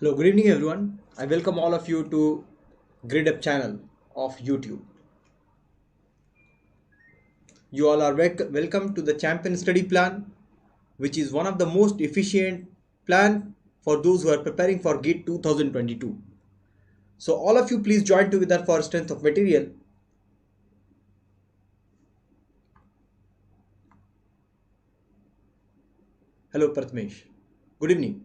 Hello, good evening everyone. I welcome all of you to Gradeup channel of YouTube. You all are welcome to the champion study plan, which is one of the most efficient plan for those who are preparing for GATE 2022. So all of you please join together for strength of material. Hello Pratmesh. Good evening.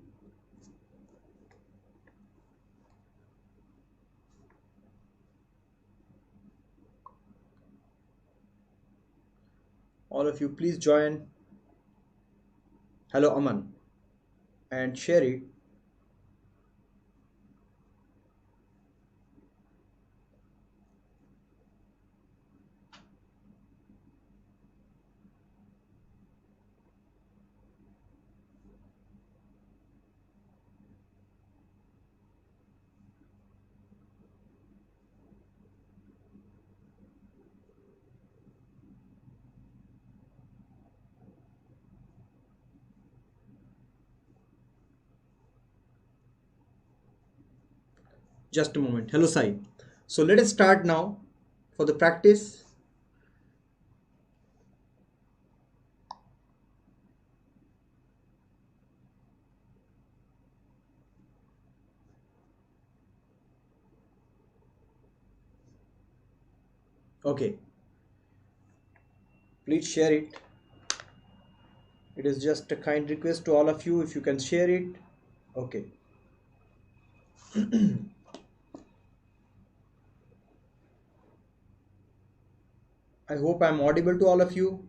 All of you please join. Hello Aman and share it. Just a moment. Hello Sai. So let us start now for the practice. Okay. Please share it. It is just a kind request to all of you if you can share it. Okay. I hope I'm audible to all of you.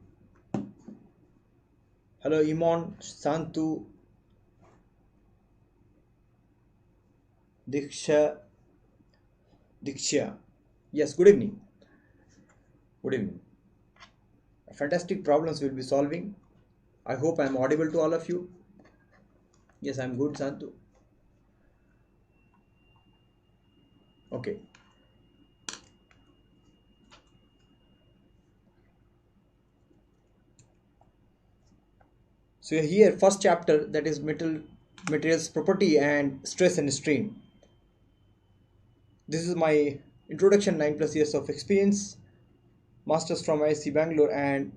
Hello Iman, Santu, Diksha, Diksha. Yes, good evening. Good evening. Fantastic problems we'll be solving. I hope I'm audible to all of you. Yes, I'm good, Santu. Okay. So here, first chapter, that is materials property and stress and strain. This is my introduction, 9+ years of experience, masters from ISC Bangalore, and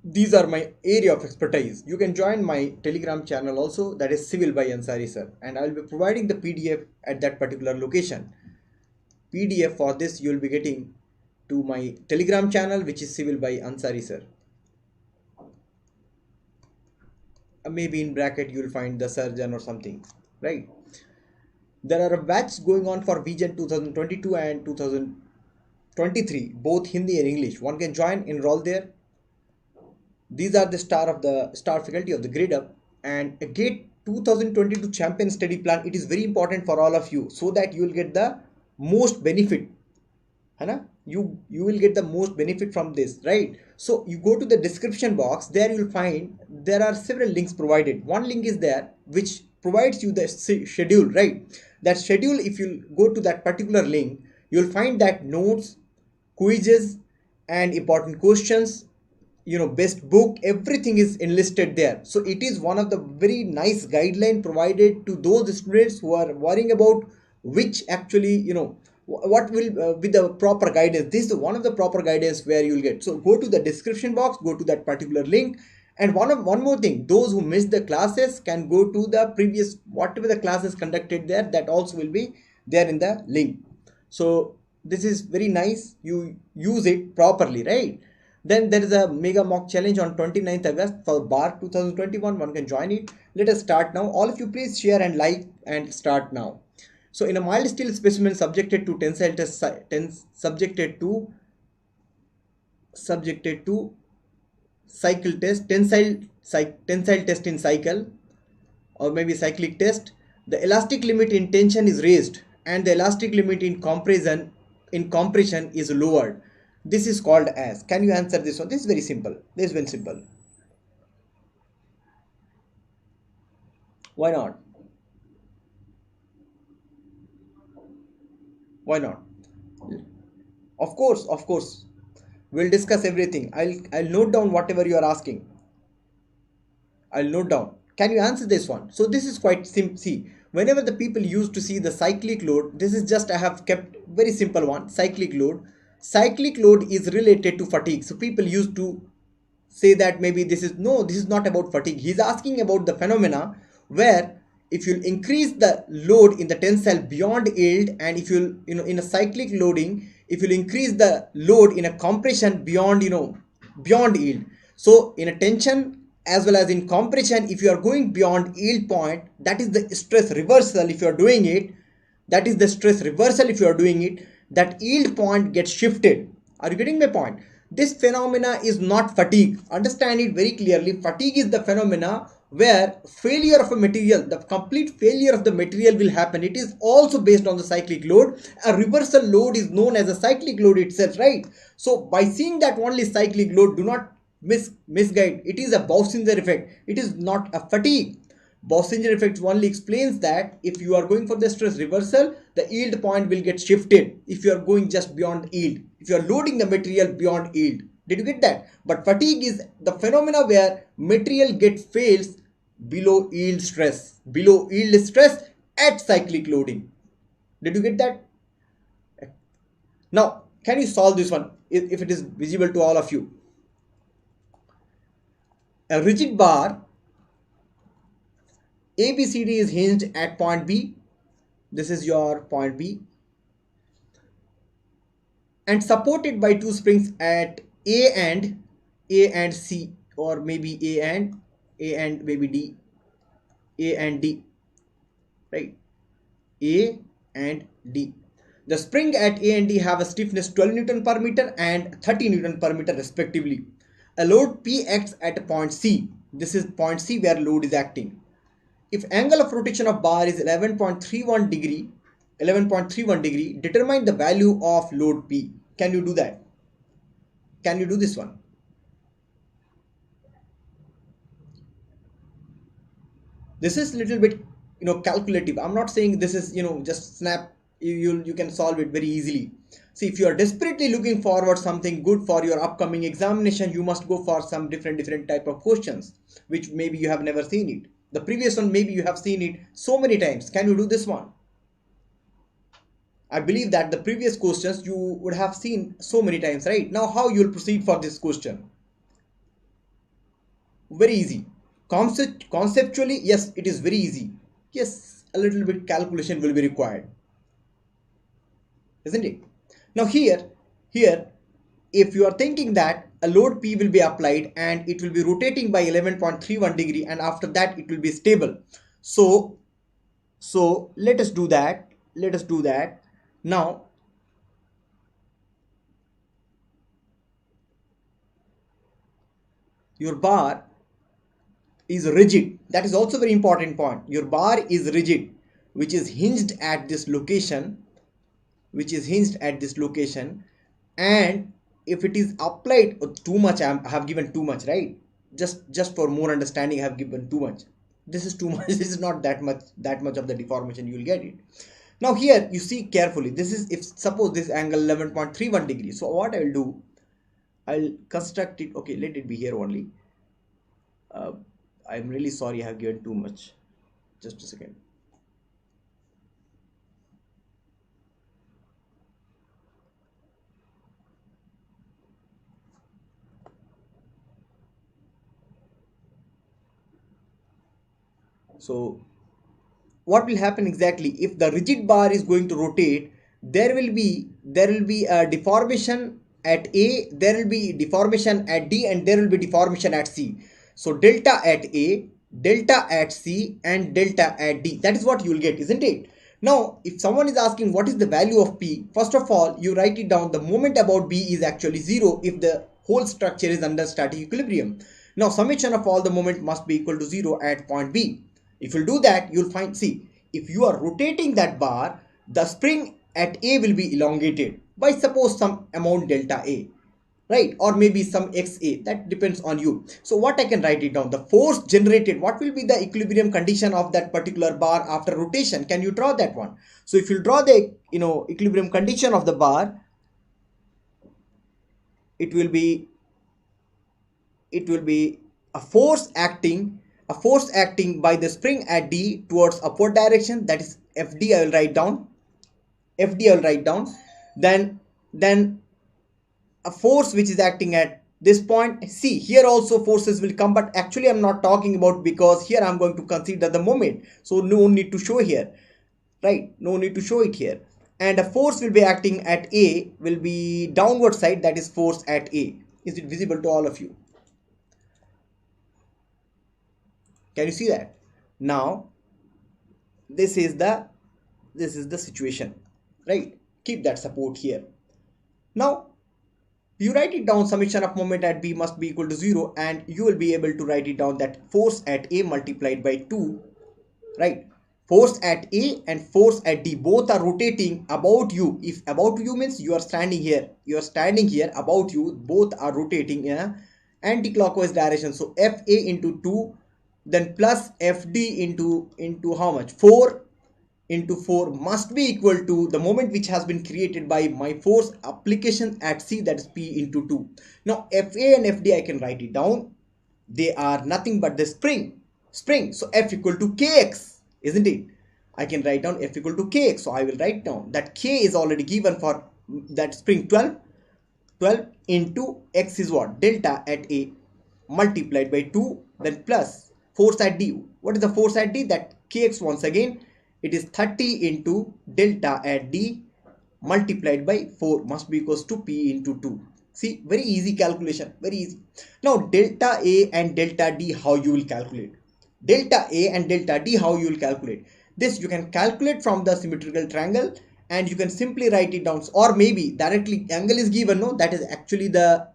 these are my area of expertise. You can join my telegram channel also, that is Civil by Ansari Sir, and I will be providing the PDF at that particular location. PDF for this you will be getting to my telegram channel, which is Civil by Ansari Sir. Maybe in bracket you will find the surgeon or something, right? There are a batch going on for Vision 2022 and 2023, both Hindi and English. One can join, enroll there. These are the star faculty of the Gradeup, and a GATE 2022 champion study plan. It is very important for all of you so that you will get the most benefit. Hana? You will get the most benefit from this, right? So you go to the description box. There you will find there are several links provided. One link is there which provides you the schedule, right? That schedule, if you go to that particular link, you will find that notes, quizzes, and important questions, best book, everything is enlisted there. So it is one of the very nice guideline provided to those students who are worrying about which actually what will be the proper guidance. This is one of the proper guidance where you'll get. So go to the description box, go to that particular link, and one more thing, those who missed the classes can go to the previous whatever the classes conducted there, that also will be there in the link. So this is very nice, you use it properly, right? Then there is a mega mock challenge on 29th August for bar 2021. One can join it. Let us start now. All of you please share and like and start now. So in a mild steel specimen subjected to tensile test, subjected to cycle test, tensile test in cycle, or maybe cyclic test, the elastic limit in tension is raised and the elastic limit in compression is lowered. This is called as. Can you answer this one? This is very simple. This is very simple. Why not? Why not? Of course. We'll discuss everything. I'll note down whatever you are asking. I'll note down. Can you answer this one? So this is quite simple. See, whenever the people used to see the cyclic load, this is just I have kept very simple one, cyclic load. Cyclic load is related to fatigue. So people used to say that maybe this is, no, this is not about fatigue. He's asking about the phenomena where if you increase the load in the tensile beyond yield, and if you in a cyclic loading, if you increase the load in a compression beyond beyond yield. So in a tension as well as in compression, if you are going beyond yield point, that is the stress reversal. If you are doing it, that is the stress reversal. If you are doing it, that yield point gets shifted. Are you getting my point? This phenomena is not fatigue. Understand it very clearly. Fatigue is the phenomena where failure of a material, the complete failure of the material will happen. It is also based on the cyclic load. A reversal load is known as a cyclic load itself, right? So by seeing that only cyclic load, do not misguide. It is a Bauschinger effect. It is not a fatigue. Bauschinger effect only explains that if you are going for the stress reversal, the yield point will get shifted if you are going just beyond yield, if you are loading the material beyond yield. Did you get that? But fatigue is the phenomena where material fails below yield stress, at cyclic loading. Did you get that? Now, can you solve this one if it is visible to all of you? A rigid bar ABCD is hinged at point B. This is your point B. And supported by two springs at A and C, or maybe A and maybe D. A and D. Right? A and D. The spring at A and D have a stiffness 12 Newton per meter and 30 Newton per meter respectively. A load P acts at a point C. This is point C where load is acting. If angle of rotation of bar is 11.31 degree, determine the value of load P. Can you do that? Can you do this one? This is little bit calculative. I'm not saying this is just snap. You can solve it very easily. See, if you are desperately looking forward something good for your upcoming examination, you must go for some different type of questions, which maybe you have never seen it. The previous one, maybe you have seen it so many times. Can you do this one? I believe that the previous questions you would have seen so many times, right? Now, how you will proceed for this question? Very easy. Conceptually, yes, it is very easy. Yes, a little bit calculation will be required, isn't it? Now here, if you are thinking that a load P will be applied and it will be rotating by 11.31 degree, and after that it will be stable. So let us do that. Now, your bar is rigid. That is also very important point. Your bar is rigid, which is hinged at this location, and if it is applied too much, I have given too much, right? Just for more understanding, I have given too much. This is too much. This is not that much of the deformation. You will get it. Now here you see carefully. This is, if suppose this angle 11.31 degrees. So what I will do, I'll construct it. Okay, let it be here only. I'm really sorry I have given too much. Just a second. So what will happen exactly? If the rigid bar is going to rotate, there will be a deformation at A, there will be deformation at D, and there will be deformation at C. So delta at A, delta at C, and delta at D. That is what you will get, isn't it? Now, if someone is asking what is the value of P, first of all, you write it down. The moment about B is actually 0 if the whole structure is under static equilibrium. Now, summation of all the moment must be equal to 0 at point B. If you do that, you'll find, see, if you are rotating that bar, the spring at A will be elongated by suppose some amount delta A, right? Or maybe some XA, that depends on you. So what I can write it down, the force generated, what will be the equilibrium condition of that particular bar after rotation? Can you draw that one? So if you draw the equilibrium condition of the bar, it will be a force acting a force acting by the spring at D towards upward direction, that is FD. I will write down FD. I will write down. Then a force which is acting at this point. See, here also forces will come, but actually I'm not talking about, because here I'm going to consider the moment, so no need to show here, right? No need to show it here. And a force will be acting at A, will be downward side, that is force at A. Is it visible to all of you? Can you see that? Now this is the situation, right? Keep that support here. Now you write it down, summation of moment at B must be equal to 0, and you will be able to write it down that force at A multiplied by 2, right? Force at A and force at D both are rotating about you. If about you means you are standing here, about you, both are rotating in a anti-clockwise direction. So FA into 2, then plus FD into how much? 4 into 4 must be equal to the moment which has been created by my force application at C, that is P into 2. Now FA and FD I can write it down. They are nothing but the spring. So F equal to Kx, isn't it? I can write down F equal to Kx. So I will write down that K is already given for that spring, 12 into X is what? Delta at A multiplied by 2, then plus force at D. What is the force at D? That Kx once again. It is 30 into delta at D multiplied by 4 must be equals to P into 2. See, very easy calculation, very easy. Now delta A and delta D, how you will calculate? Delta A and delta D, how you will calculate? This you can calculate from the symmetrical triangle, and you can simply write it down, or maybe directly angle is given. No, that is actually the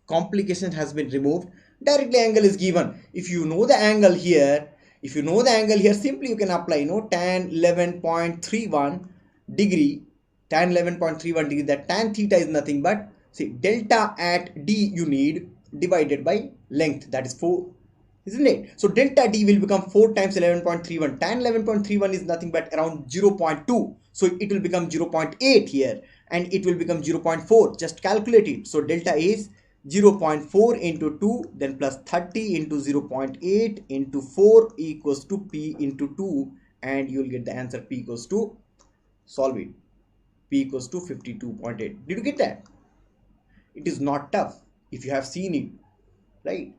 complication has been removed. Directly angle is given. If you know the angle here, simply you can apply, tan 11.31 degree, that tan theta is nothing but, see, delta at D you need divided by length, that is 4, isn't it? So delta D will become 4 times 11.31. Tan 11.31 is nothing but around 0.2. So it will become 0.8 here, and it will become 0.4. Just calculate it. So delta A is 0.4 into 2, then plus 30 into 0.8 into 4 equals to P into 2, and you will get the answer. P equals to, solve it, P equals to 52.8. Did you get that? It is not tough if you have seen it, right?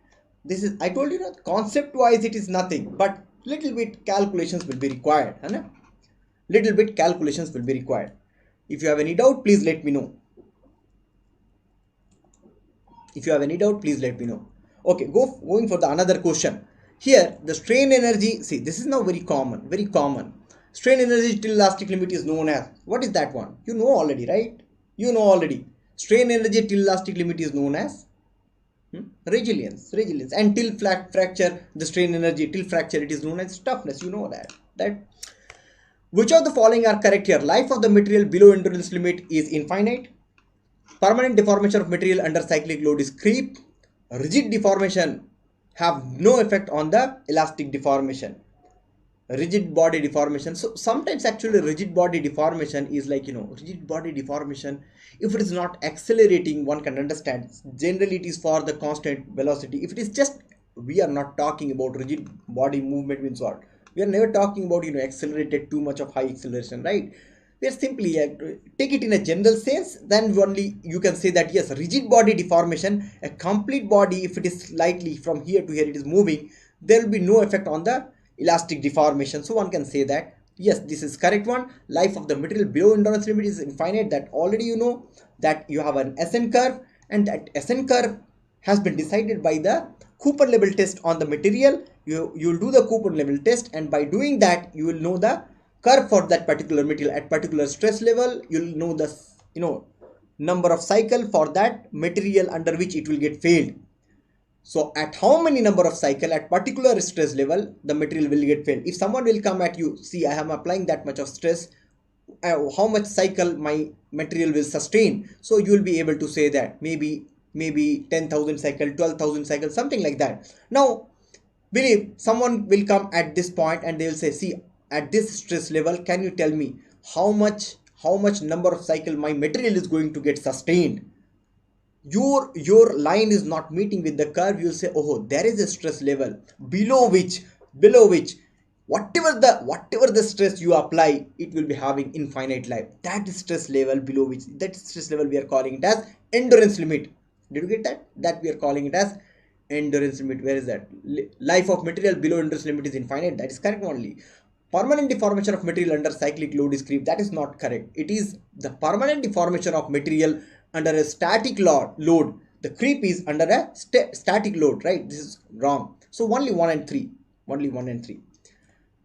This is, I told you that concept wise it is nothing, but little bit calculations will be required. Little bit calculations will be required. If you have any doubt, please let me know. Okay, going for the another question. Here the strain energy, see, this is now very common. Strain energy till elastic limit is known as, what is that one? You know already, right? Strain energy till elastic limit is known as resilience. And till fracture, the strain energy till fracture, it is known as toughness. You know that. Which of the following are correct here? Life of the material below endurance limit is infinite. Permanent deformation of material under cyclic load is creep. Rigid deformation have no effect on the elastic deformation. Rigid body deformation. So sometimes actually rigid body deformation is like, rigid body deformation, if it is not accelerating, one can understand. Generally it is for the constant velocity. If it is just, we are not talking about rigid body movement means what? We are never talking about, accelerated too much of high acceleration, right? We are simply take it in a general sense, then only you can say that yes, rigid body deformation, a complete body, if it is slightly from here to here it is moving, there will be no effect on the elastic deformation. So one can say that yes, this is correct one. Life of the material below endurance limit is infinite. That already you know that you have an SN curve, and that SN curve has been decided by the Cooper level test on the material. You will do the Cooper level test, and by doing that you will know the curve for that particular material at particular stress level. You will know the number of cycle for that material under which it will get failed. So at how many number of cycle at particular stress level the material will get failed. If someone will come at you, see, I am applying that much of stress, how much cycle my material will sustain. So you will be able to say that maybe 10,000 cycle, 12,000 cycle, something like that. Now believe someone will come at this point and they will say, see, at this stress level, can you tell me how much number of cycle my material is going to get sustained? your line is not meeting with the curve, you'll say, oh, there is a stress level below which whatever the stress you apply, it will be having infinite life. That is stress level below which, that stress level we are calling it as endurance limit. Did you get that? That we are calling it as endurance limit. Where is that? Life of material below endurance limit is infinite. That is correct only. Permanent deformation of material under cyclic load is creep. That is not correct. It is the permanent deformation of material under a static load. The creep is under a static load, right? This is wrong. So only 1 and 3. Only 1 and 3.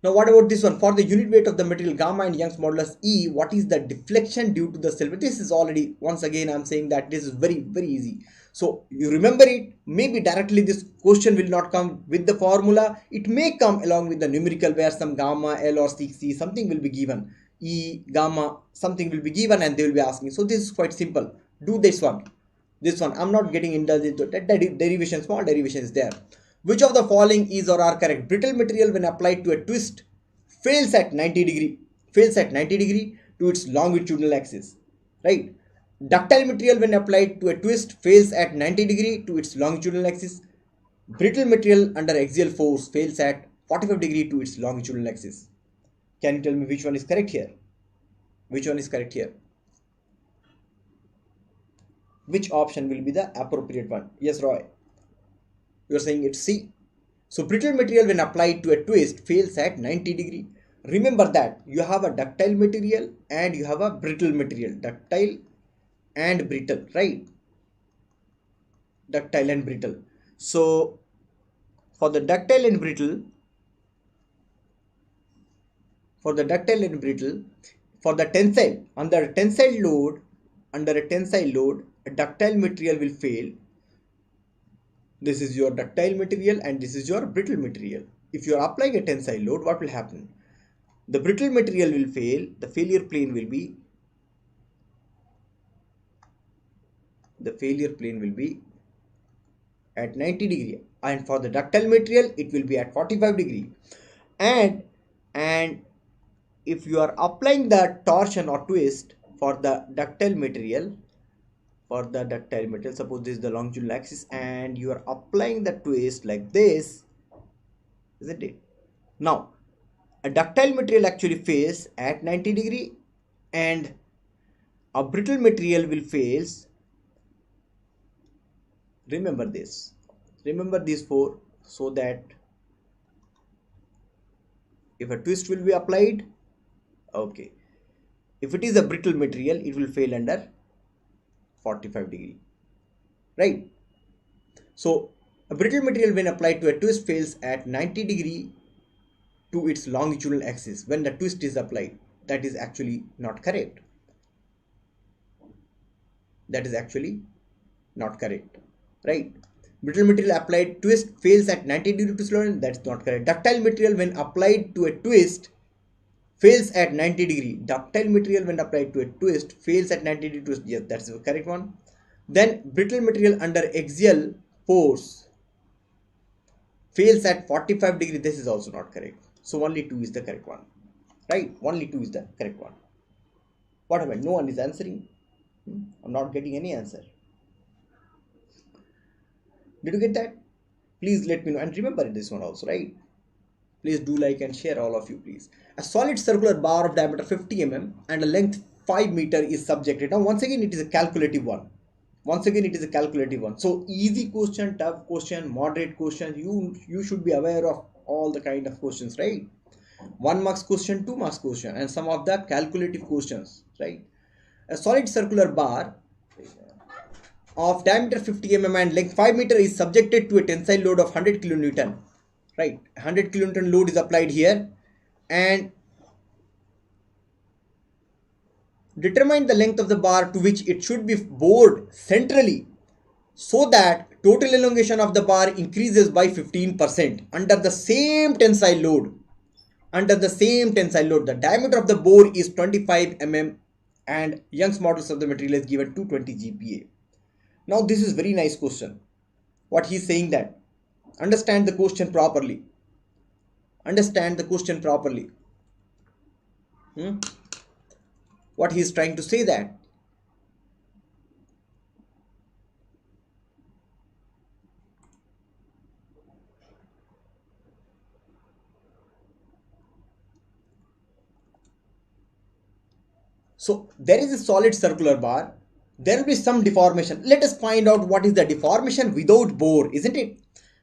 Now what about this one? For the unit weight of the material gamma and Young's modulus E, what is the deflection due to the self? This is already, once again I'm saying that this is very easy. So you remember it. Maybe directly this question will not come with the formula. It may come along with the numerical where some gamma, L or C something will be given. E, gamma, something will be given and they will be asking. So this is quite simple. Do this one. This one, I'm not getting indulged into that. Derivation, small derivation is there. Which of the following is or are correct? Brittle material when applied to a twist fails at 90 degree to its longitudinal axis, right? Ductile material when applied to a twist fails at 90 degree to its longitudinal axis. Brittle material under axial force fails at 45 degree to its longitudinal axis. Can you tell me which one is correct here? Which one is correct here? Which option will be the appropriate one? Yes, Roy. You are saying it's C. So brittle material when applied to a twist fails at 90 degree. Remember that you have a ductile material and you have a brittle material. Ductile and brittle, right? Ductile and brittle. So for the ductile and brittle, for the tensile, under a tensile load, a ductile material will fail. This is your ductile material and this is your brittle material. If you are applying a tensile load, what will happen? The brittle material will fail. The failure plane will be at 90 degree, and for the ductile material it will be at 45 degree. And if you are applying the torsion or twist for the ductile material, suppose this is the longitudinal axis and you are applying the twist like this, isn't it? Now a ductile material actually fails at 90 degree and a brittle material will fails. Remember this. Remember these four, so that if a twist will be applied, okay, if it is a brittle material, it will fail under 45 degree, right? So a brittle material when applied to a twist fails at 90 degree to its longitudinal axis when the twist is applied. That is actually not correct. That is actually not correct, right? Brittle material applied twist fails at 90 degree to its longitudinal. That's not correct. Ductile material when applied to a twist fails at 90 degree. Ductile material when applied to a twist fails at 90 degree twist. Yes, that's the correct one. Then brittle material under axial force fails at 45 degree. This is also not correct. So only 2 is the correct one, right? Only 2 is the correct one. What happened? No one is answering. I'm not getting any answer. Did you get that? Please let me know. And remember this one also, right? Please do like and share, all of you, please. A solid circular bar of diameter 50 mm and a length 5 meter is subjected. Now once again it is a calculative one. So easy question, tough question, moderate question, you should be aware of all the kind of questions, right? 1 marks question, 2 marks question, and some of the calculative questions, right? A solid circular bar of diameter 50 mm and length 5 meter is subjected to a tensile load of 100 kilonewton, right? 100 kilonewton load is applied here, and determine the length of the bar to which it should be bored centrally so that total elongation of the bar increases by 15% under the same tensile load. The diameter of the bore is 25 mm and Young's modulus of the material is given 220 GPa. Now this is very nice question. What he is saying that, understand the question properly. What he is trying to say that, So there is a solid circular bar. There will be some deformation. Let us find out what is the deformation without bore, isn't it?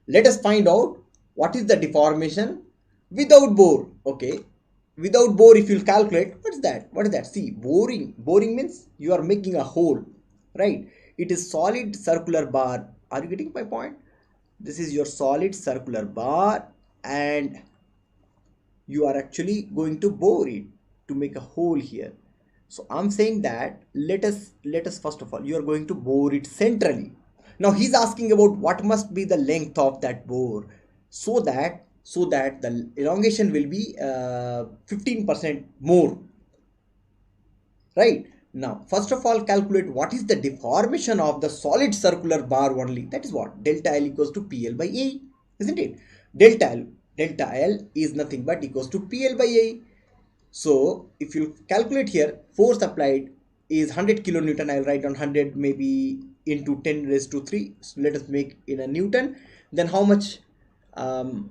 Let us find out what is the deformation without bore. Okay. Without bore, if you'll calculate, what is that? What is that? See, boring. Boring means you are making a hole, right? It is solid circular bar. Are you getting my point? This is your solid circular bar, and you are actually going to bore it to make a hole here. So I'm saying that let us first of all, you are going to bore it centrally. Now he's asking about what must be the length of that bore, so that the elongation will be 15% more, right? Now first of all, calculate what is the deformation of the solid circular bar only. That is what delta L equals to PL by A, isn't it? Delta L is nothing but equals to PL by A. So if you calculate here, force applied is 100 kilonewton. I'll write down 100 maybe into 10 raised to 3. So let us make in a Newton. Then how much L?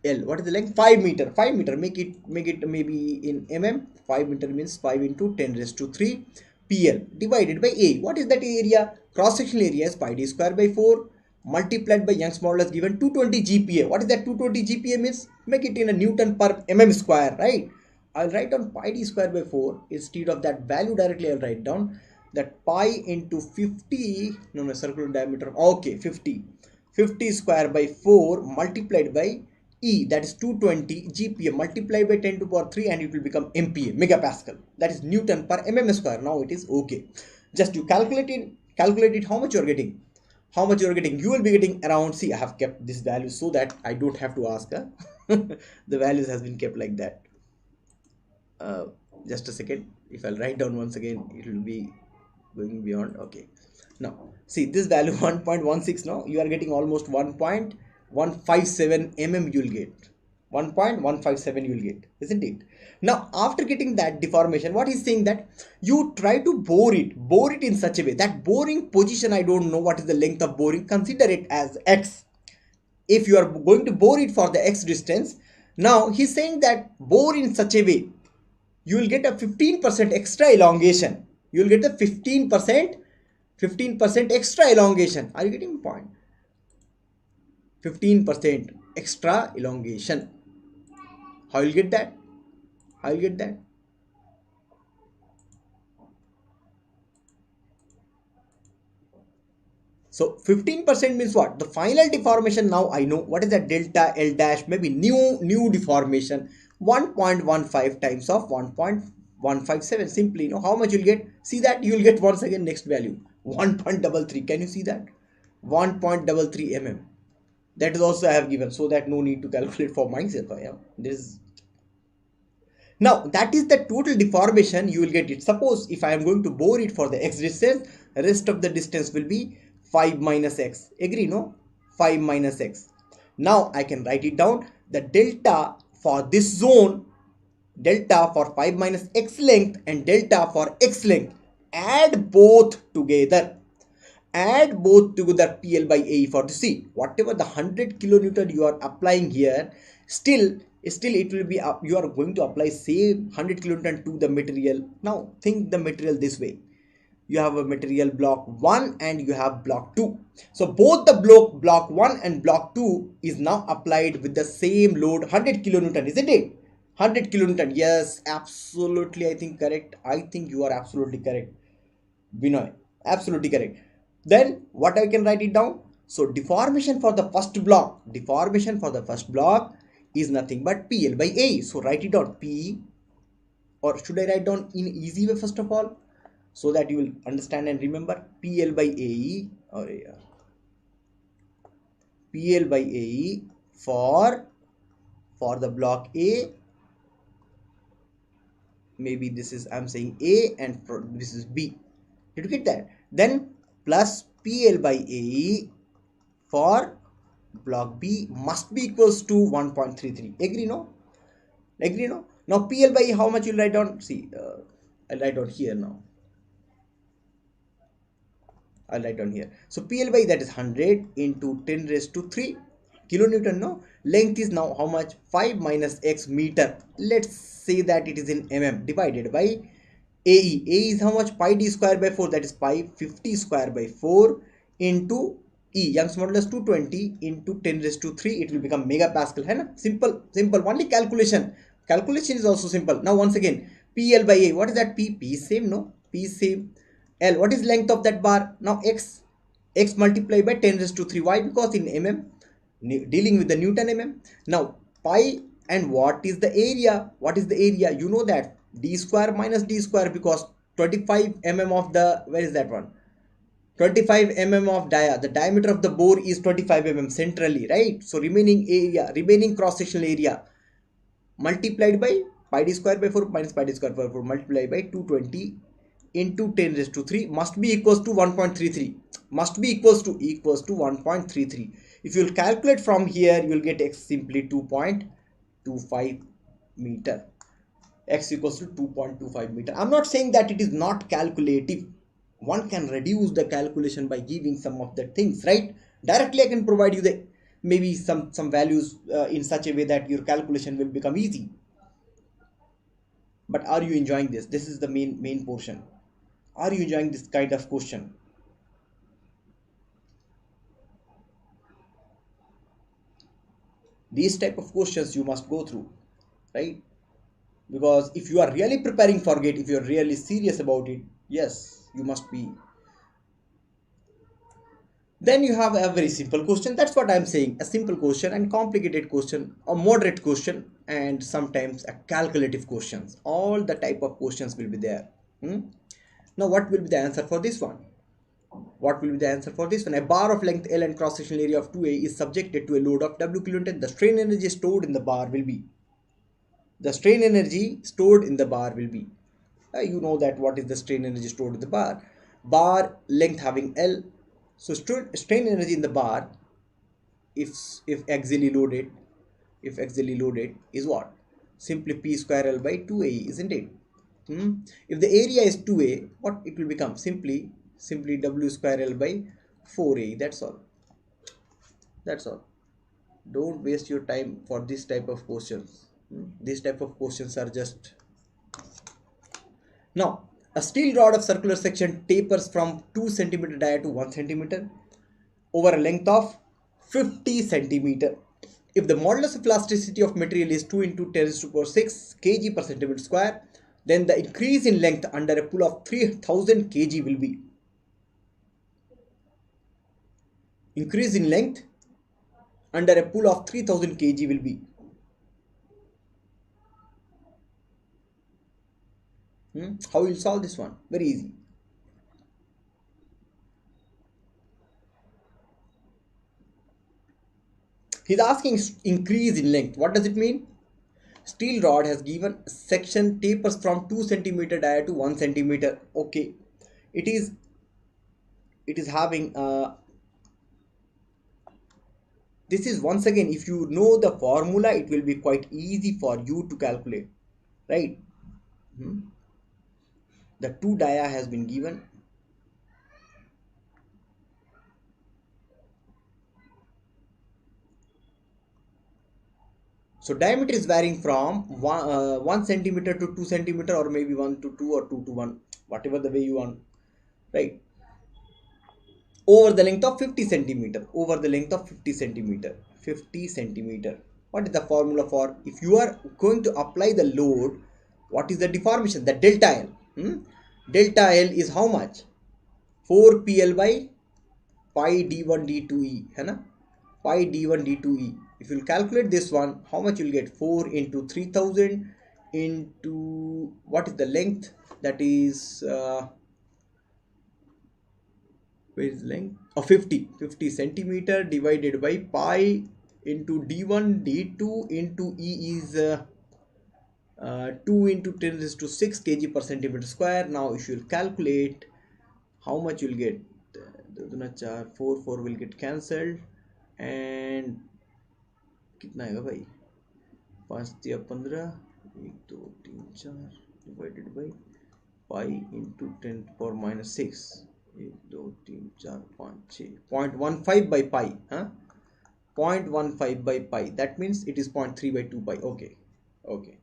What is the length? 5 meter. 5 meter. Make it maybe in mm. 5 meter means 5 into 10 raised to 3 PL divided by A. What is that area? Cross sectional area is pi d square by 4 multiplied by Young's modulus given 220 GPa. What is that 220 GPa means? Make it in a Newton per mm square, right? I'll write down pi d square by 4 instead of that value directly. I'll write down that pi into 50, no, circular diameter, okay, 50 square by 4 multiplied by E, that is 220 GPa multiplied by 10 to the power 3, and it will become MPa, megapascal. That is Newton per mm square. Now it is okay. Just you calculate it how much you are getting. How much you are getting? You will be getting around, see, I have kept this value so that I don't have to ask. The values has been kept like that. Just a second. If I'll write down once again, it will be going beyond. Okay. Now see this value 1.16. Now you are getting almost 1.157 mm. You'll get 1.157 you'll get, isn't it? Now after getting that deformation, what he's saying that you try to bore it in such a way that boring position, I don't know what is the length of boring, consider it as x. If you are going to bore it for the x distance, now he's saying that bore in such a way you will get a 15% extra elongation. You will get the 15% extra elongation. Are you getting the point? 15% extra elongation. How you will get that? How you will get that? So 15% means what? The final deformation. Now I know what is that delta L dash, maybe new deformation. 1.15 times of 1.157. Simply, you know how much you'll get. See that you will get once again next value 1.33. Can you see that? 1.33 mm. That is also I have given, so that no need to calculate for myself. I am this. Now that is the total deformation you will get it. Suppose if I am going to bore it for the x distance, rest of the distance will be 5 minus x. Agree, no? 5 minus x. Now I can write it down. The delta for this zone, delta for 5 minus x length and delta for x length, add both together. Add both together PL by A for the C. Whatever the 100 kilonewton you are applying here, still it will be up. You are going to apply same 100 kilonewton to the material. Now think the material this way. You have a material block 1 and you have block 2. So both the block 1 and block 2 is now applied with the same load 100 kilonewton, isn't it? 100 kilonewton. Yes, absolutely. I think correct. I think you are absolutely correct, Binoy. Absolutely correct. Then what I can write it down? So deformation for the first block. Deformation for the first block is nothing but PL by A. So write it down P, or should I write down in easy way first of all, so that you will understand and remember? PL by AE, or PL by AE for the block A. Maybe this is, I'm saying A, and this is B. Did you get that? Then plus PL by AE for block B must be equals to 1.33. Agree, no? Agree, no? Now PL by A, how much you'll write down? See, I'll write down here now. I'll write down here. So PL by that is 100 into 10 raised to 3 kilonewton. No, length is now how much? 5 minus x meter. Let's say that it is in mm, divided by AE is how much? Pi d square by 4, that is pi 50 square by 4 into E, Young's modulus 220 into 10 raised to 3, it will become megapascal, है ना? Simple, only calculation is also simple. Now once again, PL by A, what is that? P same, no? P same. L, what is length of that bar? Now X multiplied by 10 raised to 3, why? Because in mm, dealing with the Newton mm. Now pi, and what is the area? You know that d square minus d square, because 25 mm of the, where is that one, 25 mm of the diameter of the bore is 25 mm centrally, right? So remaining cross sectional area multiplied by pi d square by 4 minus pi d square by 4 multiplied by 220 into 10 raised to 3 must be equals to 1.33, must be equals to 1.33. If you will calculate from here, you will get x simply 2.25 meter. X equals to 2.25 meter. I'm not saying that it is not calculative. One can reduce the calculation by giving some of the things, right? Directly I can provide you the maybe some values in such a way that your calculation will become easy. But are you enjoying this? This is the main portion. Are you enjoying this kind of question? These type of questions you must go through, right? Because if you are really preparing for GATE, if you are really serious about it, yes, you must be. Then you have a very simple question. That's what I'm saying. A simple question and complicated question, a moderate question, and sometimes a calculative questions. All the type of questions will be there. Now what will be the answer for this one? What will be the answer for this one? A bar of length L and cross-sectional area of 2A is subjected to a load of W kilonewton. The strain energy stored in the bar will be. You know that what is the strain energy stored in the bar. Bar length having L. So strain energy in the bar, if axially loaded, is what? Simply P square L by 2A, isn't it? If the area is 2A, what it will become? Simply W square L by 4A. That's all. Don't waste your time for this type of questions. These type of questions are just. Now, a steel rod of circular section tapers from 2 cm dia to 1 cm over a length of 50 cm. If the modulus of elasticity of material is 2 into 10 to the power 6 kg per centimeter square, then the increase in length under a pull of 3000 kg will be. Increase in length under a pull of 3000 kg will be. How will you solve this one? Very easy. He's asking increase in length. What does it mean? Steel rod has given section tapers from 2 cm dia to 1 cm. Okay, it is having this is, once again, if you know the formula, it will be quite easy for you to calculate, right? The 2 dia has been given. So diameter is varying from 1 centimeter to 2 centimeter, or maybe 1 to 2 or 2 to 1, whatever the way you want, right? Over the length of 50 centimeter. 50 centimeter. What is the formula for? If you are going to apply the load, what is the deformation? The delta L. Delta L is how much? 4 PL by pi d1 d2e, है ना? Pi d1 d2e. If you calculate this one, how much you'll get? 4 into 3000 into, what is the length? That is where is length? 50 centimeter divided by pi into d1 d2 into e is 2 into 10 raised to 6 kg per centimeter square. Now if you will calculate, how much you'll get? 4 will get cancelled, and कितना आएगा भाई? 5 दिया 15, 1 2 3 4 divided by pi into 10 to the power minus 6, 1 2 3 4 5 6, 0.15 by pi, 0.15 by pi. That means it is 0.3 by 2 pi. Okay.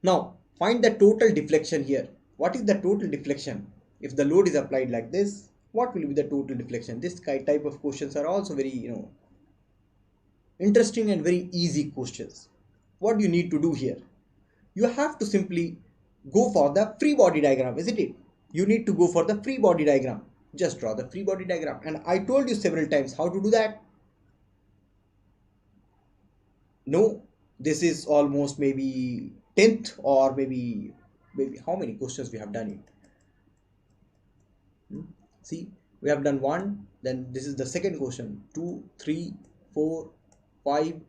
Now Find the total deflection here. What is the total deflection? If the load is applied like this, what will be the total deflection? This type of questions are also very, interesting and very easy questions. What you need to do here? You have to simply go for the free body diagram, isn't it? You need to go for the free body diagram. Just draw the free body diagram. And I told you several times how to do that. No, this is almost maybe 10th or maybe how many questions we have done it. See, we have done one, then this is the second question. 2, 3, 4, 5,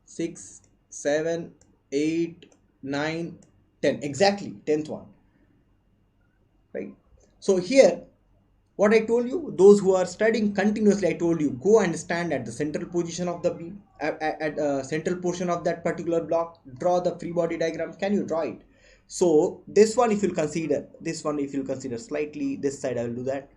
6, 7, 8, 9, 10. Exactly, 10th one. Right? So here, what I told you, those who are studying continuously, I told you, go and stand at the central position of the beam, at central portion of that particular block, draw the free body diagram. Can you draw it? So this one, if you'll consider, slightly, this side I will do that.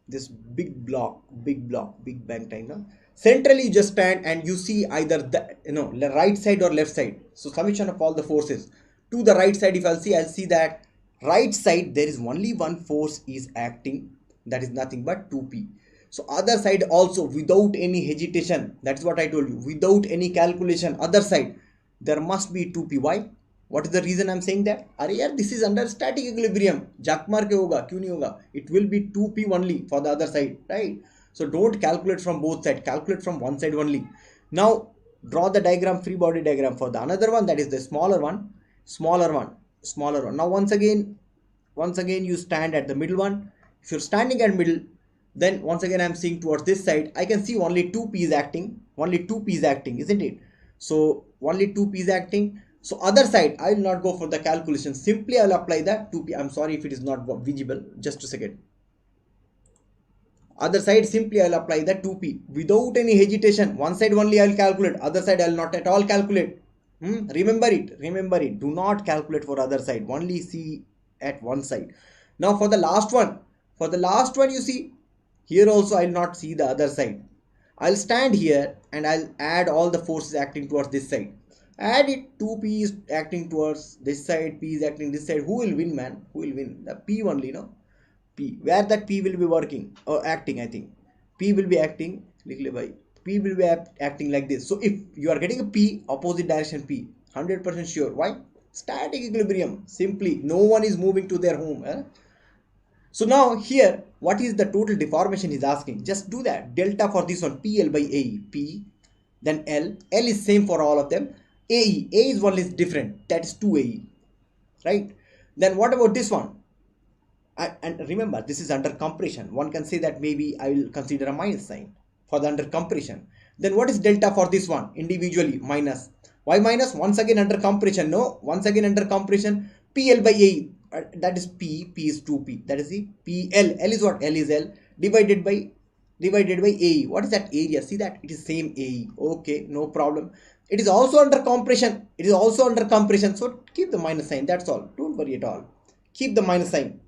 This big block, big bang time. No? Centrally, you just stand and you see either the right side or left side. So summation of all the forces. To the right side, if I'll see that right side there is only one force is acting, that is nothing but 2p. So other side also, without any hesitation, that's what I told you, without any calculation, other side there must be 2p. Why? What is the reason I'm saying that? Arey yaar, this is under static equilibrium. Jak maar ke hoga, kyun nahi hoga? It will be 2p only for the other side, right? So don't calculate from both sides, calculate from one side only. Now draw the diagram, free body diagram for the another one, that is the smaller one. Now once again you stand at the middle one. If you're standing at middle, then once again I'm seeing towards this side. I can see only 2p is acting, isn't it? So only 2p is acting. So other side I will not go for the calculation, simply I will apply the 2p. I'm sorry if it is not visible, just a second. Other side, simply I will apply the 2p without any hesitation. One side only I will calculate, other side I will not at all calculate. Remember it. Do not calculate for other side, only see at one side. Now for the last one, you see, here also I will not see the other side. I'll stand here and I'll add all the forces acting towards this side. Add it, 2p is acting towards this side, p is acting this side. Who will win, man? Who will win? The p only, no? P. Where that p will be working or acting, I think. P will be acting, P will be acting like this. So if you are getting a P, opposite direction P, 100% sure. Why? Static equilibrium. Simply, no one is moving to their home. So now here, what is the total deformation is asking? Just do that. Delta for this one, PL by AE. P, then L. L is same for all of them. AE. A is one is different. That is 2AE. Right? Then what about this one? And remember, this is under compression. One can say that maybe I will consider a minus sign for the under compression. Then what is delta for this one? Individually, minus. Why minus? Once again under compression. No, once again under compression. PL by AE. That is P. P is 2P. That is the PL. L is what? L is L. Divided by AE. What is that area? See that? It is same AE. Okay, no problem. It is also under compression. So keep the minus sign. That's all. Don't worry at all. Keep the minus sign.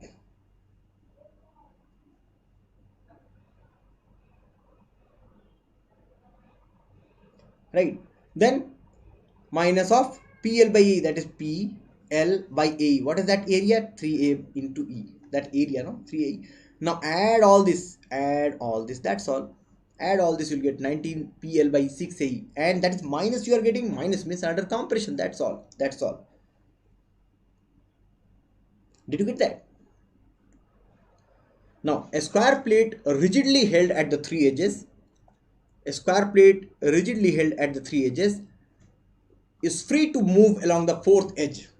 Right, then minus of PL by E, that is PL by A. What is that area? 3A into E. That area, no? 3A. Now add all this, that's all. Add all this, you'll get 19 PL by 6A. And that is minus, you are getting minus means under compression. That's all. Did you get that? Now a square plate rigidly held at the three edges. A square plate rigidly held at the three edges is free to move along the fourth edge.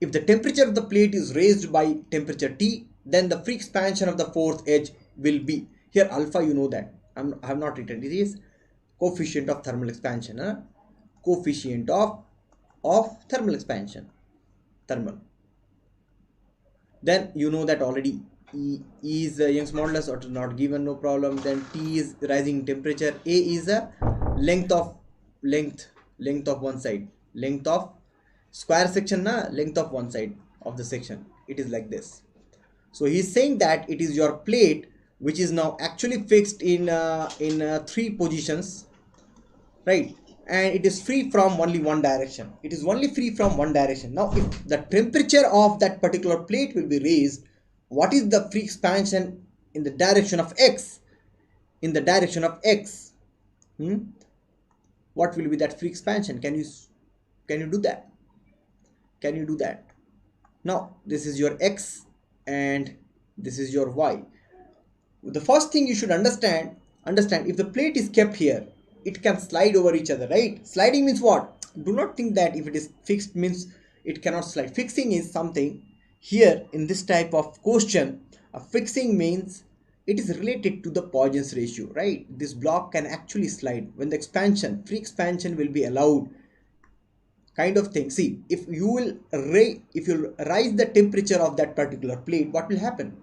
If the temperature of the plate is raised by temperature T, then the free expansion of the fourth edge will be, here alpha, you know that, I have not written, it is coefficient of thermal expansion, coefficient of thermal expansion, thermal. Then you know that already. E is Young's modulus, or not given, no problem. Then T is rising temperature. A is a length of one side, length of square section, length of one side of the section. It is like this. So he is saying that it is your plate which is now actually fixed in three positions, right? and it is free from only one direction. It is only free from one direction. Now if the temperature of that particular plate will be raised, what is the free expansion in the direction of x? In the direction of x, what will be that free expansion? Can you do that? Can you do that? Now this is your x and this is your y. The first thing you should understand if the plate is kept here, it can slide over each other, right? Sliding means what? Do not think that if it is fixed means it cannot slide. Fixing is something here in this type of question. A fixing means it is related to the Poisson's ratio, right? This block can actually slide when the free expansion will be allowed, kind of thing. See, if you rise the temperature of that particular plate, what will happen?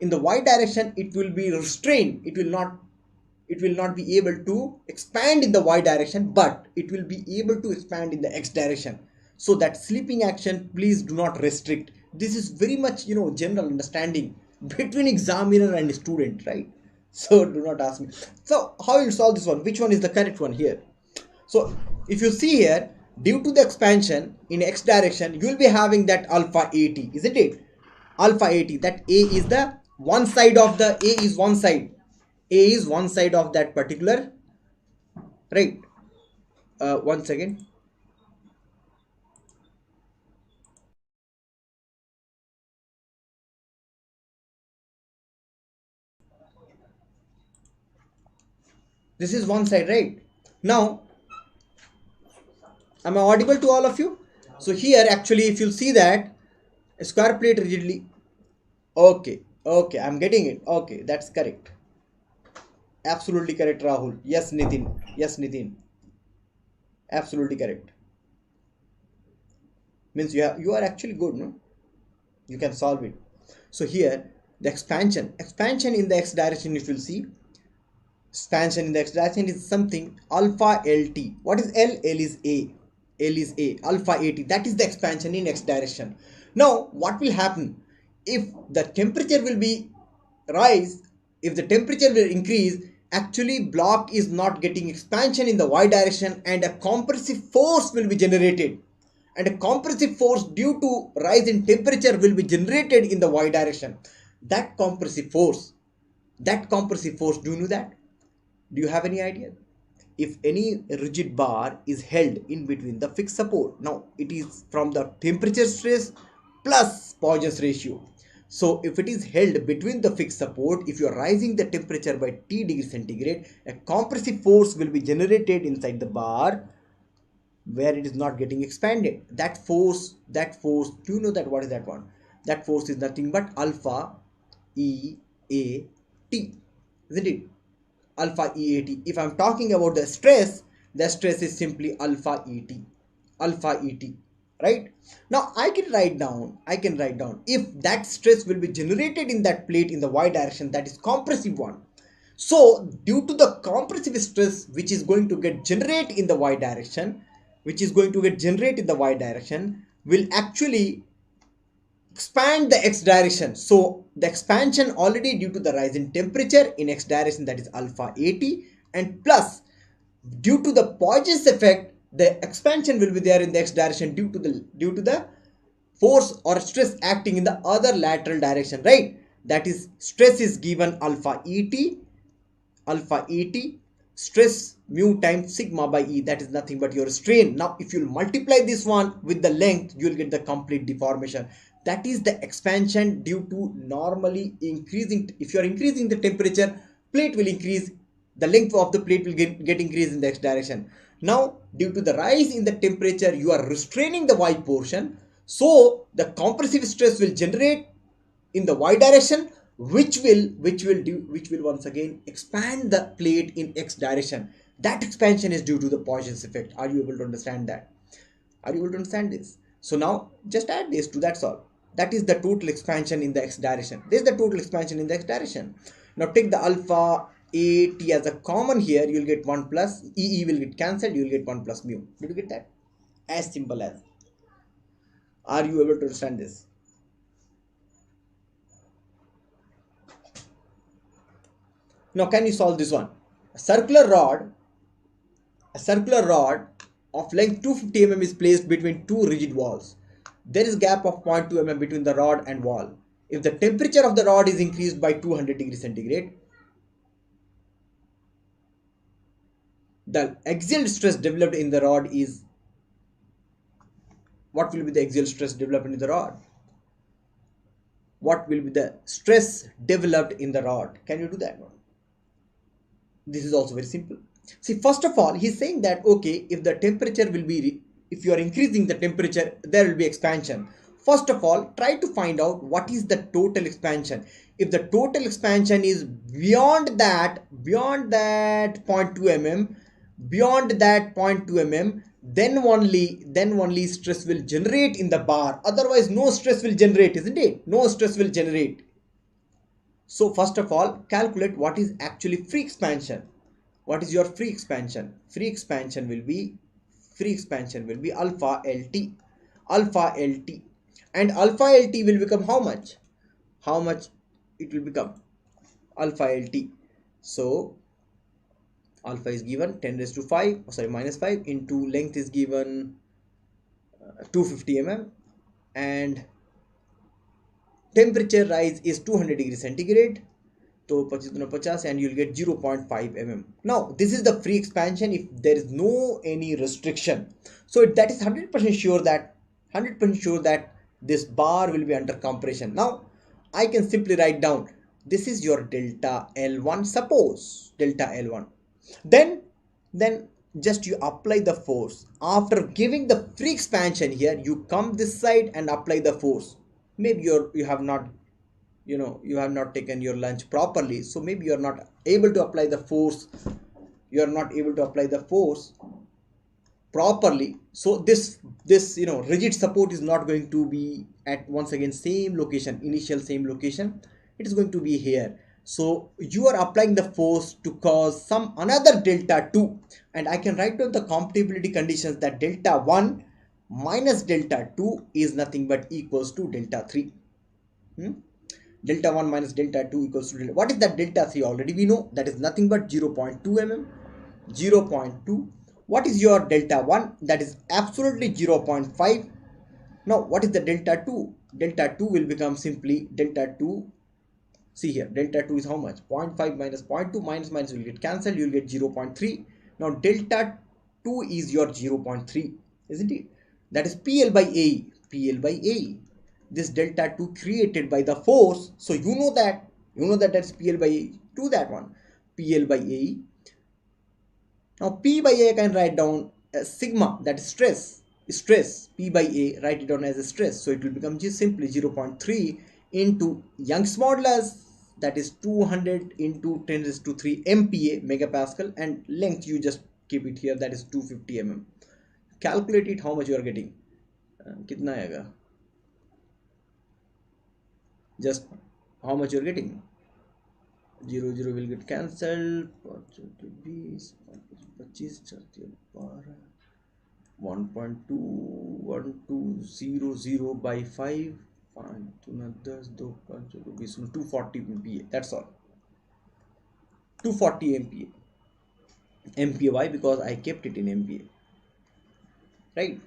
In the y direction it will be restrained. It will not be able to expand in the y direction, but it will be able to expand in the x direction. So that slipping action, please do not restrict. This is very much general understanding between examiner and student, right? So do not ask me. So how you solve this one? Which one is the correct one here? So if you see here, due to the expansion in x direction, you will be having that alpha 80, isn't it? Alpha 80, that A is the one side of the, A is one side. A is one side of that particular, right? One second. This is one side, right? Now, am I audible to all of you? So here actually if you see that a square plate rigidly, okay, okay, I'm getting it. Okay, that's correct. Absolutely correct, Rahul. Yes, Nitin. Yes, Nitin. Absolutely correct. Means you are actually good, no? You can solve it. So here the expansion in the x direction, if you'll see, expansion in the x direction is something alpha lt. What is L? L is A. L is A. Alpha 80. That is the expansion in x direction. Now what will happen if the temperature will be rise? If the temperature will increase, actually block is not getting expansion in the y direction, and a compressive force will be generated, and a compressive force due to rise in temperature will be generated in the y direction. That compressive force, do you know that? Do you have any idea? If any rigid bar is held in between the fixed support, now it is from the temperature stress plus Poisson's ratio. So if it is held between the fixed support, if you are rising the temperature by T degrees centigrade, a compressive force will be generated inside the bar where it is not getting expanded. Do you know that what is that one? That force is nothing but alpha EAT, isn't it? Alpha EAT. If I'm talking about the stress is simply alpha ET, right? Now I can write down if that stress will be generated in that plate in the y direction, that is compressive one. So due to the compressive stress which is going to get generate in the y direction, will actually expand the x direction. So the expansion already due to the rise in temperature in x direction, that is alpha 80, and plus due to the Poisson's effect, the expansion will be there in the x direction due to the force or stress acting in the other lateral direction, right? That is, stress is given alpha et, stress mu times sigma by E, that is nothing but your strain. Now if you multiply this one with the length, you will get the complete deformation. That is the expansion due to normally increasing. If you are increasing the temperature, plate will increase, the length of the plate will get increased in the x direction. Now due to the rise in the temperature, you are restraining the y portion, so the compressive stress will generate in the y direction, which will once again expand the plate in x direction. That expansion is due to the Poisson's effect. Are you able to understand that? Are you able to understand this? So now just add this to, that's all. That is the total expansion in the x direction. This is the total expansion in the x direction. Now take the alpha at as a common here, you'll get 1 plus ee will get cancelled, you'll get 1 plus mu. Did you get that? As simple as. Are you able to understand this? Now can you solve this one? A circular rod A circular rod of length 250 mm is placed between two rigid walls. There is gap of 0.2 mm between the rod and wall. If the temperature of the rod is increased by 200 degrees centigrade, the axial stress developed in the rod is, what will be the axial stress developed in the rod? What will be the stress developed in the rod? Can you do that one? This is also very simple. See, first of all, he's saying that, okay, if the temperature will be, if you are increasing the temperature, there will be expansion. First of all, try to find out what is the total expansion. If the total expansion is beyond that 0.2 mm, beyond that 0.2 mm, then only stress will generate in the bar. Otherwise, no stress will generate, isn't it? No stress will generate. So first of all, calculate what is actually free expansion. What is your free expansion? Free expansion will be alpha LT. Alpha LT. And alpha LT will become how much? How much it will become? Alpha LT. So alpha is given 10 raised to 5, minus 5 into length is given 250 mm and temperature rise is 200 degrees centigrade. So 50 and you'll get 0.5 mm. Now this is the free expansion if there is no any restriction. So that is 100% sure that this bar will be under compression. Now I can simply write down this is your delta L1, suppose delta L1. Then just you apply the force. After giving the free expansion here, you come this side and apply the force. Maybe you have not taken your lunch properly, so maybe you are not able to apply the force properly. So this rigid support is not going to be at once again same location, initial same location. It is going to be here. So you are applying the force to cause some another delta 2, and I can write down the compatibility conditions that delta 1 minus delta 2 is nothing but equals to delta 3. Delta 1 minus delta 2 equals to delta. What is that delta 3? Already we know that is nothing but 0.2 mm. 0.2. What is your delta 1? That is absolutely 0.5. Now what is the delta 2? Delta 2 will become simply delta 2. See here, delta 2 is how much? 0.5 minus 0.2, minus will get cancelled, you will get 0.3. Now delta 2 is your 0.3, isn't it? That is PL by A. PL by A. This delta 2 created by the force. So you know that that's PL by A. Do that one. PL by A. Now P by A I can write down as sigma, that is stress. P by A, write it down as a stress. So it will become just simply 0.3 into Young's modulus, that is 200 into 10 raised to 3 MPa, megapascal, and length you just keep it here, that is 250 mm. Calculate it, how much you are getting. Kitna aega? Just how much you are getting. 0 will get cancelled. 1.21200 by 5. 240 MPa. That's all. 240 MPa. MPa, why? Because I kept it in MPa. Right?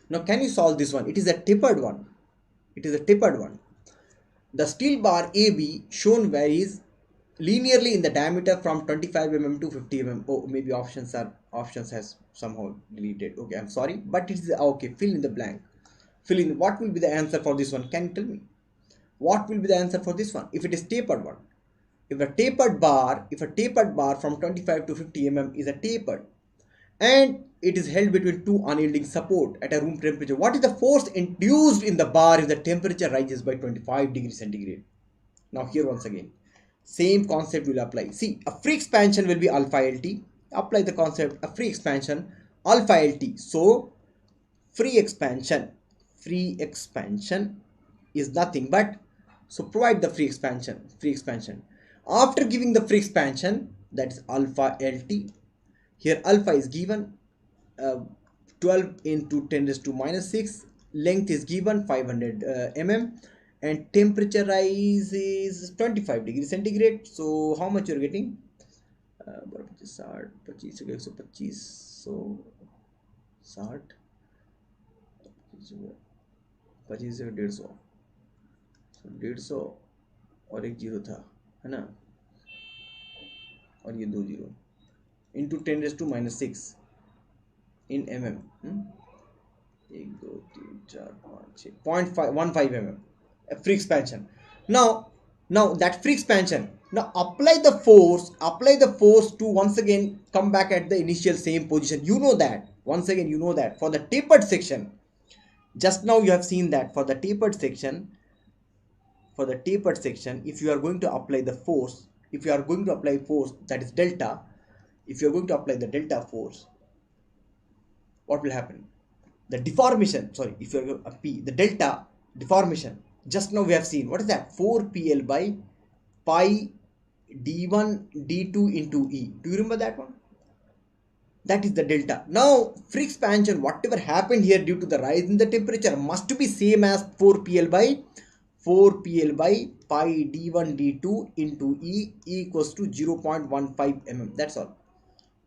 Now can you solve this one? It is a tapered one. The steel bar AB shown varies linearly in the diameter from 25 mm to 50 mm. Oh, maybe options has somehow deleted. Okay, I'm sorry, but it's okay. Fill in the blank. What will be the answer for this one? Can you tell me? What will be the answer for this one? If it is tapered one, if a tapered bar from 25 to 50 mm is a tapered, and it is held between two unyielding support at a room temperature, what is the force induced in the bar if the temperature rises by 25 degrees centigrade? Now here once again, same concept will apply. See, a free expansion will be alpha LT. Apply the concept, a free expansion, alpha LT. So free expansion is nothing but, so provide the free expansion. After giving the free expansion, that is alpha LT. Here alpha is given 12 into 10 raised to minus 6. Length is given 500 mm. And temperature rise is 25 degrees centigrade. So how much you're getting? बराबर 60, 25 से 125, सो 60, 25 से 150, 150 और एक zero था, है ना, और ये दो zero into 10⁻⁻⁶ in mm, 1 2 3 4 5 6 0.15 mm free expansion. Now that free expansion, now apply the force to once again come back at the initial same position. You know that, once again, you know that for the tapered section, just now you have seen that for the tapered section, if you are going to apply the force, if you are going to apply force, that is delta, if you are going to apply the delta force, what will happen? The deformation, sorry, if you are a p, the delta deformation, just now we have seen, what is that? 4pl by pi d1 d2 into e. Do you remember that one? That is the delta. Now free expansion, whatever happened here due to the rise in the temperature, must be same as 4pl by pi d1 d2 into e equals to 0.15 mm. That's all.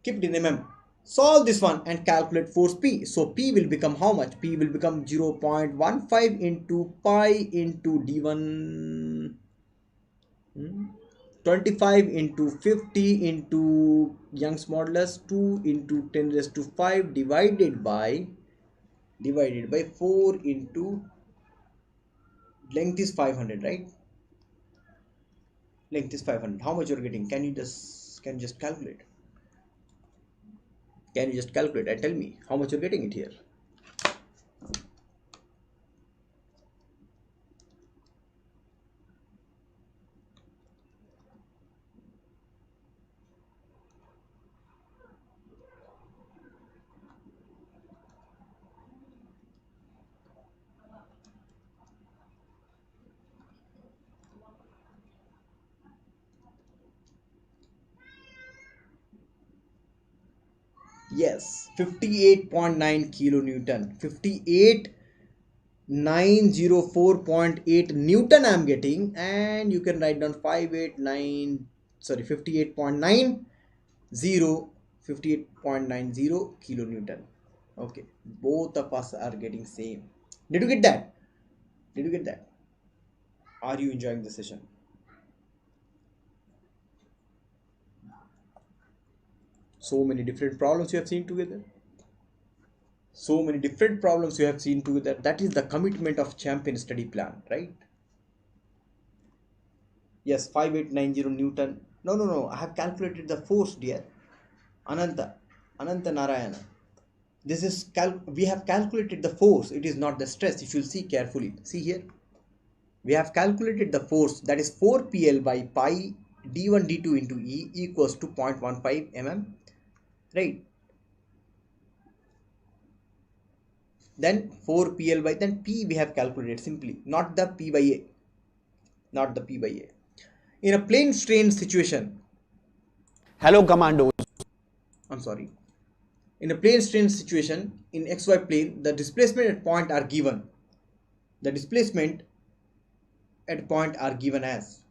Keep it in mm. Solve this one and calculate force P. So P will become how much? P will become 0.15 into pi into d1, 25 into 50 into Young's modulus 2 into 10 raised to 5 divided by 4 into length is 500, right? Length is 500. How much you're getting? Can you just calculate? Can you just calculate and tell me how much you're getting it here? Yes, 58.9 kilonewton, 58,904.8 Newton I'm getting, and you can write down 58.90 kilonewton. Okay, both of us are getting same. Did you get that? Did you get that? Are you enjoying the session? So many different problems you have seen together. So many different problems you have seen together. That is the commitment of champion study plan, right? Yes, 5890 Newton. No. I have calculated the force, dear. Ananta Narayana. This is we have calculated the force. It is not the stress. You should see carefully. See here. We have calculated the force, that is 4pl by pi d1 d2 into e equals to 0.15 mm. Right. Then 4pl by, then p we have calculated simply, not the p by a. Not the p by a. In a plane strain situation. Hello, commandos. I'm sorry. In a plane strain situation, in xy plane, the displacement at point are given. The displacement at point are given as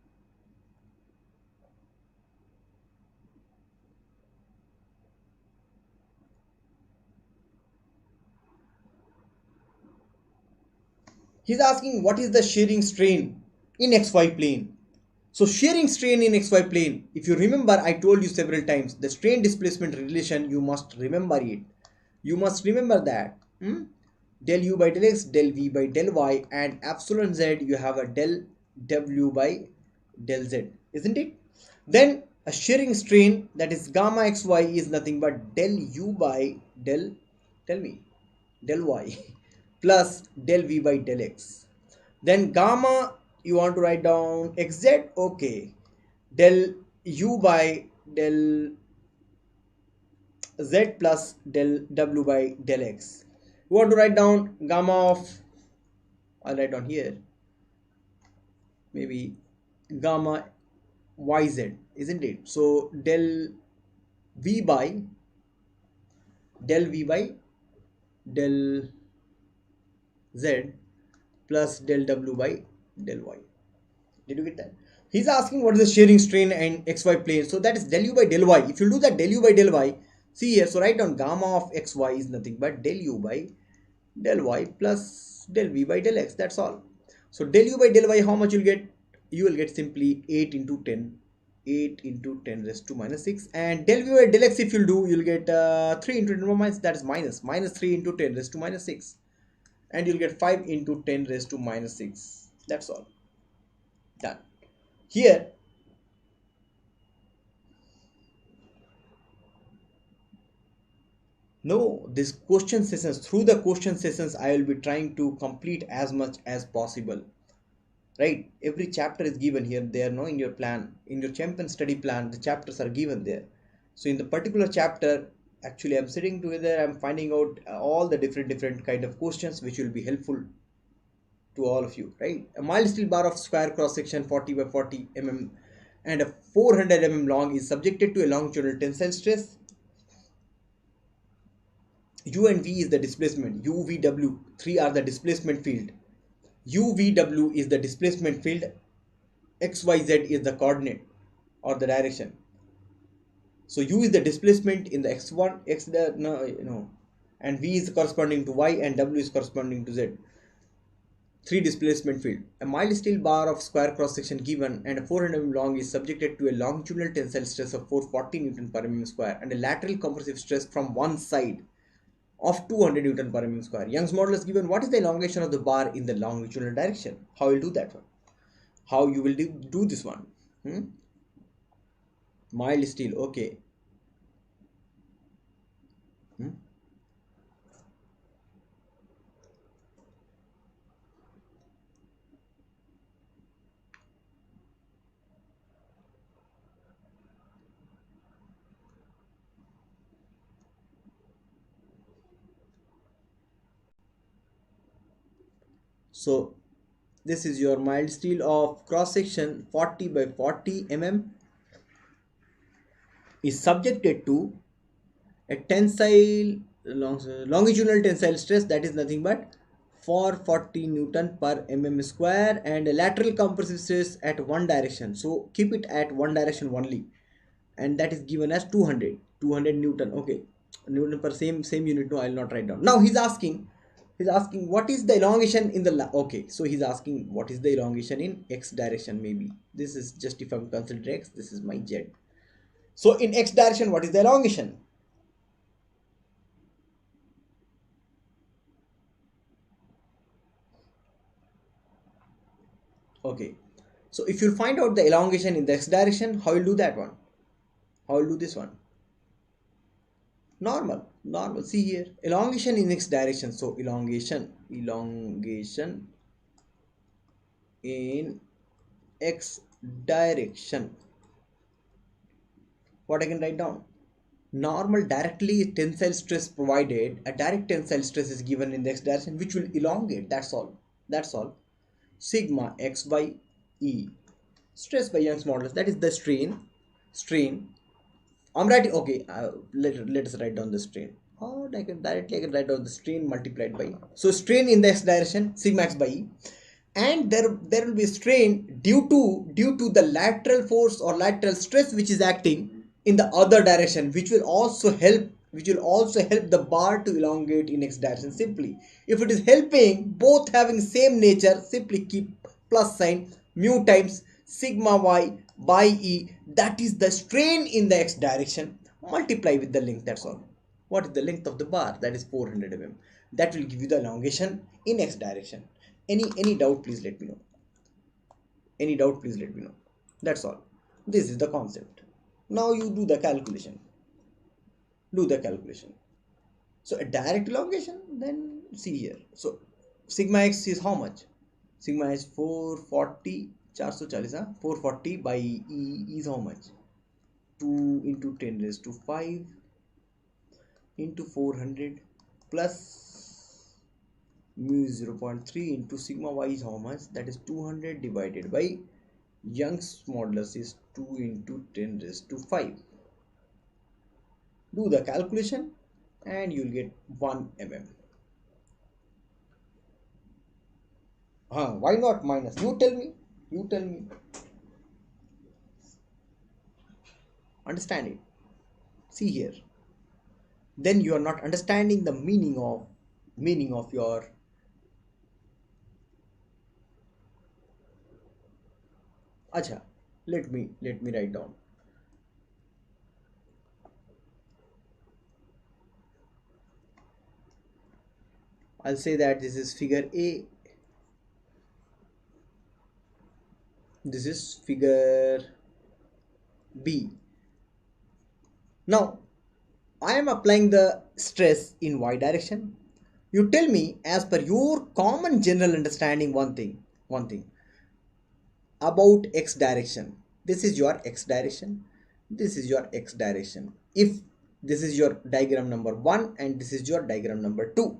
he's asking what is the shearing strain in xy plane. So shearing strain in xy plane, if you remember, I told you several times, the strain displacement relation, you must remember it. You must remember that. Del u by del x, del v by del y, and epsilon z, you have a del w by del z, isn't it? Then a shearing strain, that is gamma xy, is nothing but del u by del, tell me, del y plus del v by del x. Then gamma, you want to write down xz, okay, del u by del z plus del w by del x. You want to write down gamma of, I'll write down here, maybe gamma yz, isn't it? So del v by del z plus del w by del y. Did you get that? He's asking what is the shearing strain and xy plane. So that is del u by del y. If you do that del u by del y, see here, so write down gamma of xy is nothing but del u by del y plus del v by del x. That's all. So del u by del y, how much you'll get? You will get simply 8 into 10. 8 into 10 raised to minus 6, and del v by del x, if you'll do, you'll get 3 into 10 minus, that is minus 3 into 10 raised to minus 6, and you'll get 5 into 10 raised to minus 6. That's all. Done. Here, no, this question sessions, through the question sessions, I will be trying to complete as much as possible. Right? Every chapter is given here. They are no in your plan, in your champion study plan. The chapters are given there. So in the particular chapter, actually, I'm sitting together. I'm finding out all the different kind of questions which will be helpful to all of you. Right? A mild steel bar of square cross section 40 by 40 mm and a 400 mm long is subjected to a longitudinal tensile stress. U and V is the displacement. UVW, 3 are the displacement field. UVW is the displacement field. XYZ is the coordinate or the direction. So U is the displacement in the x1, and V is corresponding to Y and W is corresponding to Z. 3 displacement field. A mild steel bar of square cross section given and a 400 mm long is subjected to a longitudinal tensile stress of 440 Newton per mm square and a lateral compressive stress from one side of 200 Newton per mm square. Young's model is given. What is the elongation of the bar in the longitudinal direction? How will you do that one? How you will do this one? Mild steel, okay. So this is your mild steel of cross section 40 by 40 mm is subjected to a longitudinal tensile stress, that is nothing but 440 Newton per mm square, and a lateral compressive stress at one direction. So keep it at one direction only, and that is given as 200 Newton. Okay, Newton per same unit. No, I'll not write down. Now he's asking what is the elongation in the okay. So he's asking what is the elongation in x direction. Maybe this is just, if I'm considering x, this is my z. So in x direction, what is the elongation? Okay, so if you find out the elongation in the x direction, how will do that one? How will do this one? Normal. See here, elongation in x direction. So elongation in x direction. What I can write down? Normal directly tensile stress provided. A direct tensile stress is given in the x direction, which will elongate. That's all. Sigma x by E. Stress by Young's modulus. That is the strain. I'm writing, okay, let us write down the strain. Or I can write down the strain multiplied by, so strain in the x direction, sigma x by E, and there will be strain due to the lateral force or lateral stress which is acting in the other direction, which will also help the bar to elongate in x direction. Simply, if it is helping, both having same nature, simply keep plus sign, mu times sigma y by E, that is the strain in the x direction, multiply with the length. That's all. What is the length of the bar? That is 400 mm. That will give you the elongation in x direction. Any doubt, please let me know. That's all. This is the concept. Now you do the calculation. So a direct elongation, then see here. So sigma x is how much? Sigma is 440, 440 by E is how much? 2 into 10 raised to 5 into 400 plus mu is 0.3 into sigma y is how much? That is 200 divided by Young's modulus is 2 into 10 raised to 5. Do the calculation and you'll get 1 mm. Why not minus? You tell me. Understand it. See here. Then you are not understanding the meaning of your. Acha, let me write down. I'll say that this is figure A. This is figure B. Now I am applying the stress in y direction. You tell me as per your common general understanding one thing about x direction. This is your x direction. This is your x direction. If this is your diagram number 1 and this is your diagram number 2.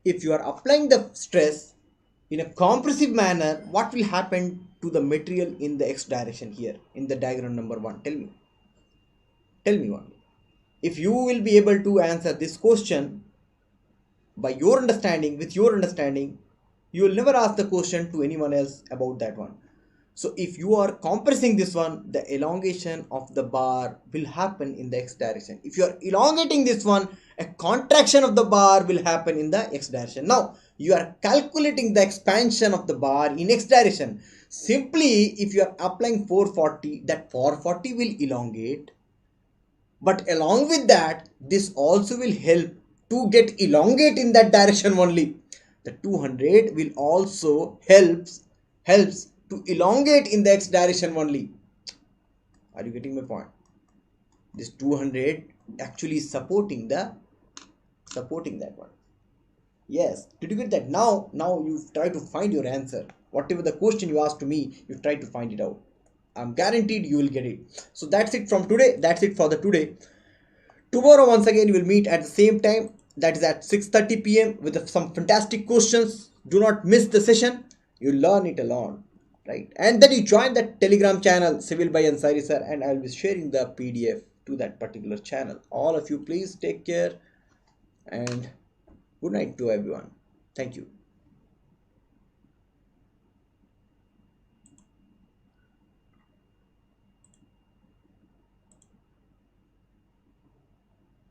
If you are applying the stress in a compressive manner, what will happen to the material in the x direction here in the diagram number 1? Tell me one. If you will be able to answer this question by your understanding, with your understanding, you will never ask the question to anyone else about that one. So if you are compressing this one, the elongation of the bar will happen in the x direction. If you are elongating this one, a contraction of the bar will happen in the x direction. Now you are calculating the expansion of the bar in x direction. Simply, if you are applying 440, that 440 will elongate. But along with that, this also will help to get elongate in that direction only. The 200 will also helps to elongate in the x direction only. Are you getting my point? This 200 actually is supporting that one. Yes, did you get that? Now you try to find your answer. Whatever the question you asked to me, you try to find it out. I'm guaranteed you will get it. So that's it from today. That's it for the today. Tomorrow once again you will meet at the same time. That is at 6:30 p.m. with some fantastic questions. Do not miss the session. You learn it alone, right? And then you join that Telegram channel, Civil by Ansari Sir, and I'll be sharing the PDF to that particular channel. All of you, please take care and good night to everyone. Thank you.